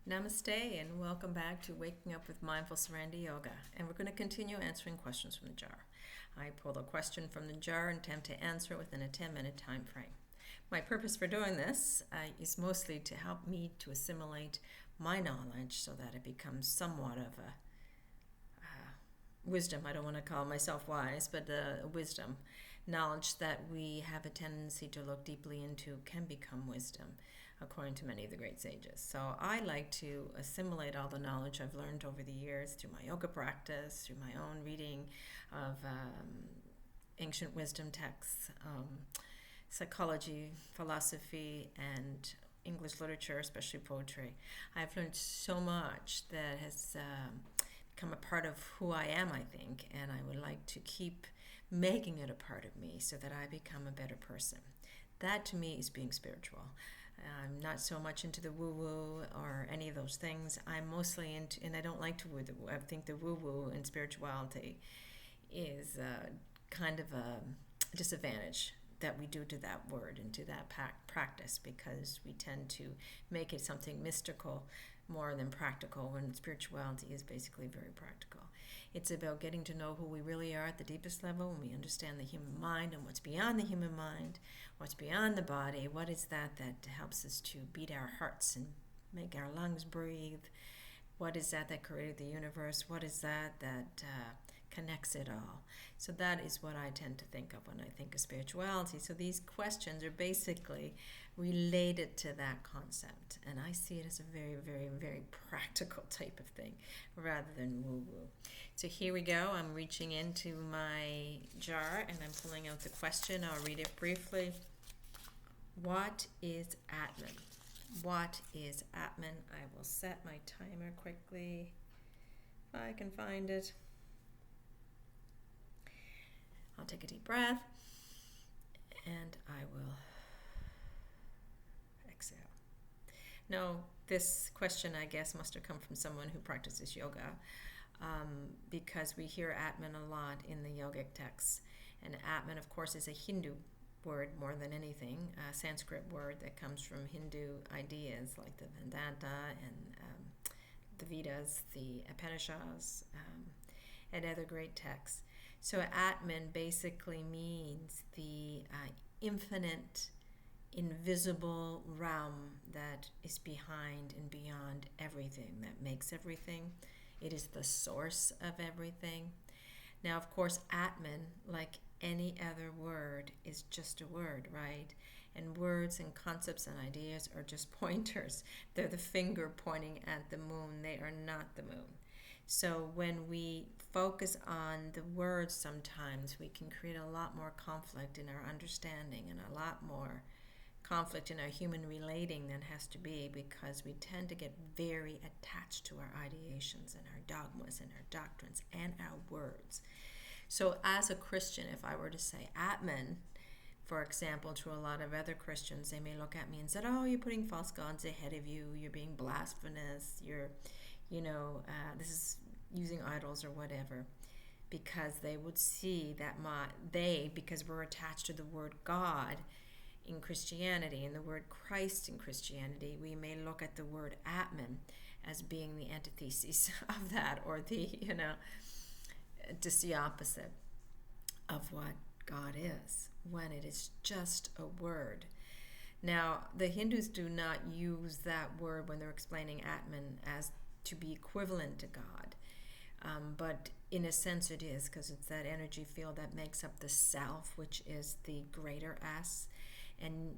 Namaste and welcome back to Waking Up with Mindful Serenity Yoga. And we're going to continue answering questions from the jar. I pull a question from the jar and attempt to answer it within a 10-minute time frame. My purpose for doing this is mostly to help me to assimilate my knowledge so that it becomes somewhat of a wisdom. I don't want to call myself wise, but wisdom. Knowledge that we have a tendency to look deeply into can become wisdom, according to many of the great sages. So I like to assimilate all the knowledge I've learned over the years through my yoga practice, through my own reading of ancient wisdom texts, psychology, philosophy, and English literature, especially poetry. I've learned so much that has become a part of who I am, I think, and I would like to keep making it a part of me so that I become a better person. That to me is being spiritual. I'm not so much into the woo-woo or any of those things. I'm mostly into, and I don't like to woo-woo. I think the woo-woo in spirituality is kind of a disadvantage that we do to that word and to that practice, because we tend to make it something mystical more than practical, when spirituality is basically very practical. It's about getting to know who we really are at the deepest level, when we understand the human mind and what's beyond the human mind, what's beyond the body. What is that helps us to beat our hearts and make our lungs breathe? What is that created the universe? What is that connects it all? So that is what I tend to think of when I think of spirituality. So these questions are basically related to that concept, and I see it as a very, very, very practical type of thing rather than woo-woo. So here we go. I'm reaching into my jar and I'm pulling out the question. I'll read it briefly. What is Atman? What is Atman? I will set my timer quickly if I can find it. I'll take a deep breath and I will exhale. No, this question, I guess, must have come from someone who practices yoga, because we hear Atman a lot in the yogic texts. And Atman, of course, is a Hindu word more than anything, a Sanskrit word that comes from Hindu ideas like the Vedanta and the Vedas, the Upanishads, and other great texts. So Atman basically means the infinite, invisible realm that is behind and beyond everything, that makes everything. It is the source of everything. Now, of course, Atman, like any other word, is just a word, right? And words and concepts and ideas are just pointers. They're the finger pointing at the moon. They are not the moon. So when we focus on the words, sometimes we can create a lot more conflict in our understanding and a lot more conflict in our human relating than has to be, because we tend to get very attached to our ideations and our dogmas and our doctrines and our words. So as a Christian, if I were to say Atman, for example, to a lot of other Christians, they may look at me and say, oh, you're putting false gods ahead of you, you're being blasphemous, this is using idols or whatever, because they would see that because we're attached to the word God in Christianity and the word Christ in Christianity, we may look at the word Atman as being the antithesis of that, or just the opposite of what God is, when it is just a word. Now, the Hindus do not use that word when they're explaining Atman as to be equivalent to God. But in a sense it is, because it's that energy field that makes up the self, which is the greater S. And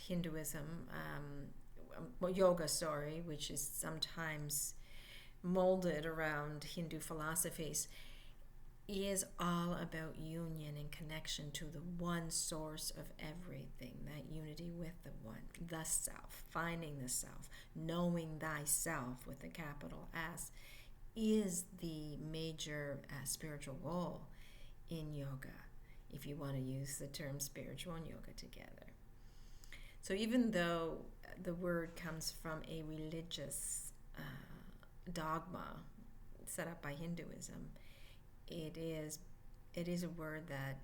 Hinduism, yoga, which is sometimes molded around Hindu philosophies, is all about union and connection to the one source of everything, that unity with the one, the self, finding the self, knowing thyself with a capital S, is the major spiritual goal in yoga, if you want to use the term spiritual and yoga together. So even though the word comes from a religious dogma set up by Hinduism, it is a word that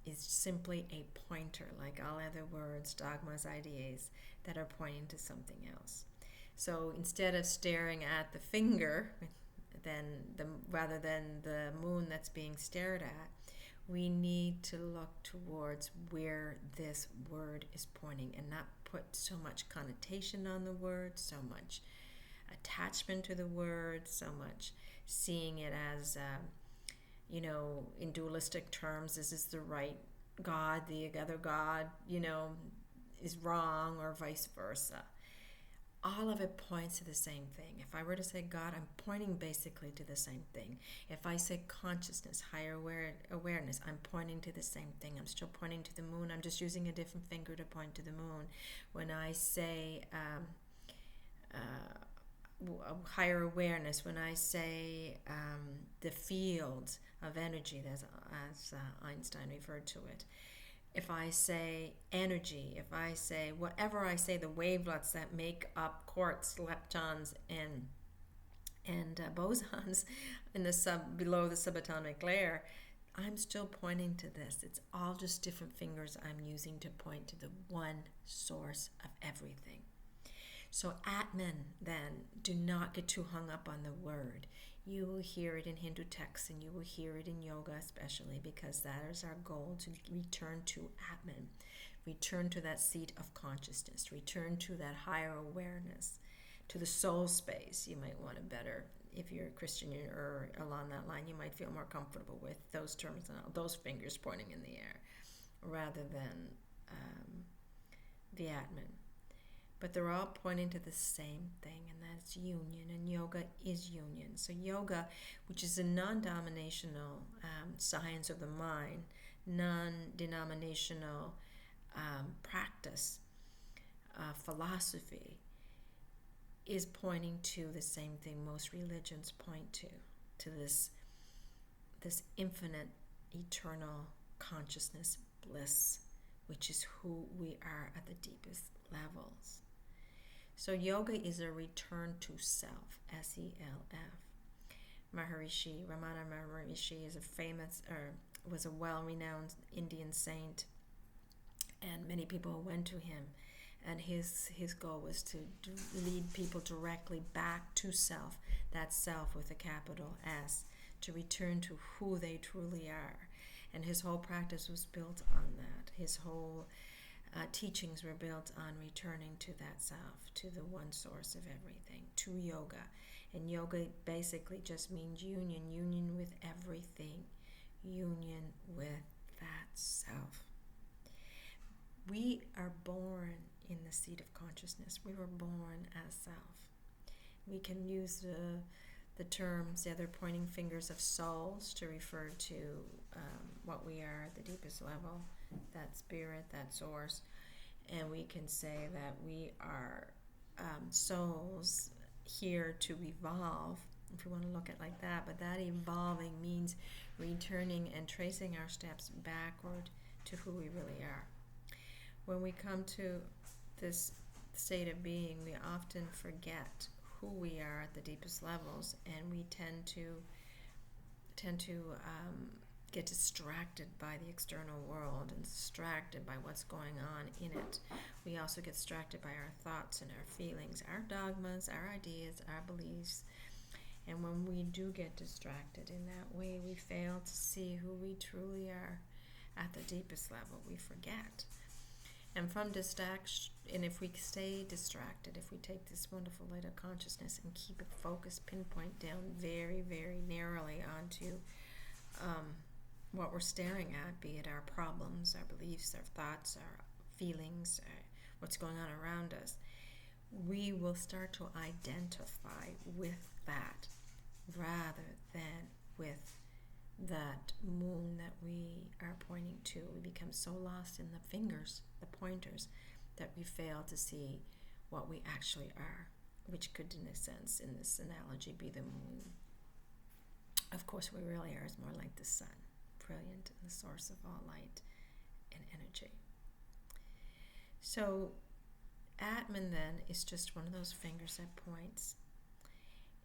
is simply a pointer, like all other words, dogmas, ideas, that are pointing to something else. So instead of staring at the finger, rather than the moon that's being stared at, we need to look towards where this word is pointing and not put so much connotation on the word, so much attachment to the word, so much seeing it as, in dualistic terms, this is the right God, the other God, is wrong, or vice versa. All of it points to the same thing. If I were to say God, I'm pointing basically to the same thing. If I say consciousness, higher awareness, I'm pointing to the same thing. I'm still pointing to the moon. I'm just using a different finger to point to the moon. When I say higher awareness, when I say the field of energy, as Einstein referred to it, if I say energy, if I say whatever I say, the wavelets that make up quarks, leptons, and bosons in the below the subatomic layer, I'm still pointing to this. It's all just different fingers I'm using to point to the one source of everything. So Atman, then, do not get too hung up on the word. You will hear it in Hindu texts, and you will hear it in yoga especially, because that is our goal, to return to Atman, return to that seat of consciousness, return to that higher awareness, to the soul space. You might want to better, if you're a Christian or along that line, you might feel more comfortable with those terms and those fingers pointing in the air rather than the Atman. But they're all pointing to the same thing, and that's union, and yoga is union. So yoga, which is a non-denominational science of the mind, non-denominational practice, philosophy, is pointing to the same thing most religions point to this infinite, eternal consciousness bliss, which is who we are at the deepest levels. So yoga is a return to self, S-E-L-F. Ramana Maharishi is was a well-renowned Indian saint, and many people went to him, and his goal was to lead people directly back to self, that self with a capital S, to return to who they truly are. And his whole practice was built on that. His whole teachings were built on returning to that self, to the one source of everything, to yoga. And yoga basically just means union with everything, union with that self. We are born in the seat of consciousness. We were born as self. We can use the terms, the other pointing fingers of souls, to refer to what we are at the deepest level, that spirit, that source. And we can say that we are souls here to evolve, if we want to look at it like that. But that evolving means returning and tracing our steps backward to who we really are. When we come to this state of being, we often forget who we are at the deepest levels, and we tend to get distracted by the external world and distracted by what's going on in it. We also get distracted by our thoughts and our feelings, our dogmas, our ideas, our beliefs. And when we do get distracted in that way, we fail to see who we truly are at the deepest level. We forget. And from distraction, and if we stay distracted, if we take this wonderful light of consciousness and keep it focused, pinpoint down very, very narrowly onto what we're staring at, be it our problems, our beliefs, our thoughts, our feelings, what's going on around us, we will start to identify with that rather than with that moon that we are pointing to. We become so lost in the fingers, the pointers, that we fail to see what we actually are, which could, in a sense, in this analogy, be the moon. Of course, we really are is more like the sun, brilliant and the source of all light and energy. So Atman then is just one of those fingers that points.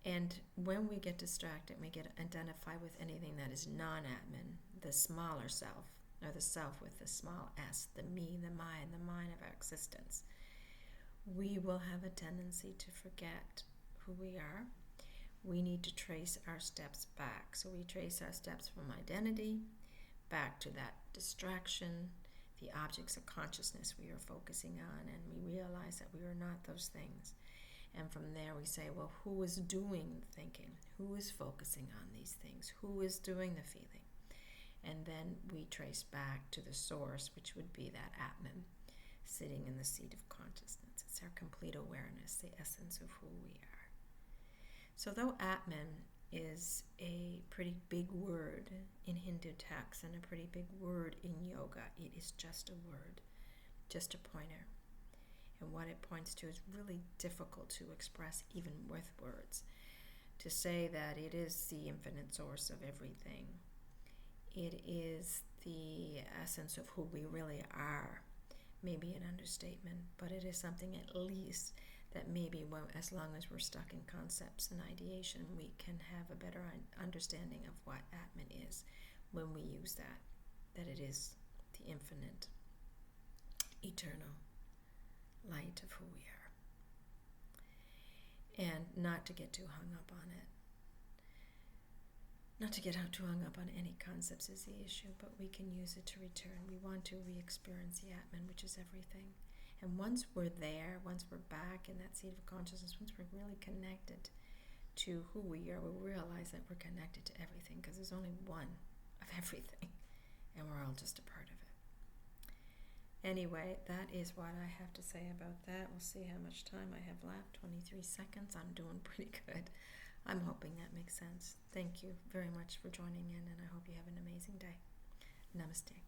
And when we get distracted, we get identified with anything that is non-Atman, the smaller self, or the self with the small s, the me, the my, and the mind of our existence. we will have a tendency to forget who we are. We need to trace our steps back. So we trace our steps from identity back to that distraction, the objects of consciousness we are focusing on, and we realize that we are not those things. And from there we say, well, who is doing the thinking? Who is focusing on these things? Who is doing the feeling? And then we trace back to the source, which would be that Atman sitting in the seat of consciousness. It's our complete awareness, the essence of who we are. So though Atman is a pretty big word in Hindu texts and a pretty big word in yoga, it is just a word, just a pointer. And what it points to is really difficult to express even with words. To say that it is the infinite source of everything, it is the essence of who we really are, maybe an understatement, but it is something at least that maybe as long as we're stuck in concepts and ideation, we can have a better understanding of what Atman is when we use that it is the infinite, eternal light of who we are. And not to get too hung up on it. Not to get too hung up on any concepts is the issue, but we can use it to return. We want to re-experience the Atman, which is everything. And once we're there, once we're back in that seat of consciousness, once we're really connected to who we are, we'll realize that we're connected to everything, because there's only one of everything, and we're all just a part of it. Anyway, that is what I have to say about that. We'll see how much time I have left. 23 seconds. I'm doing pretty good. I'm hoping that makes sense. Thank you very much for joining in, and I hope you have an amazing day. Namaste.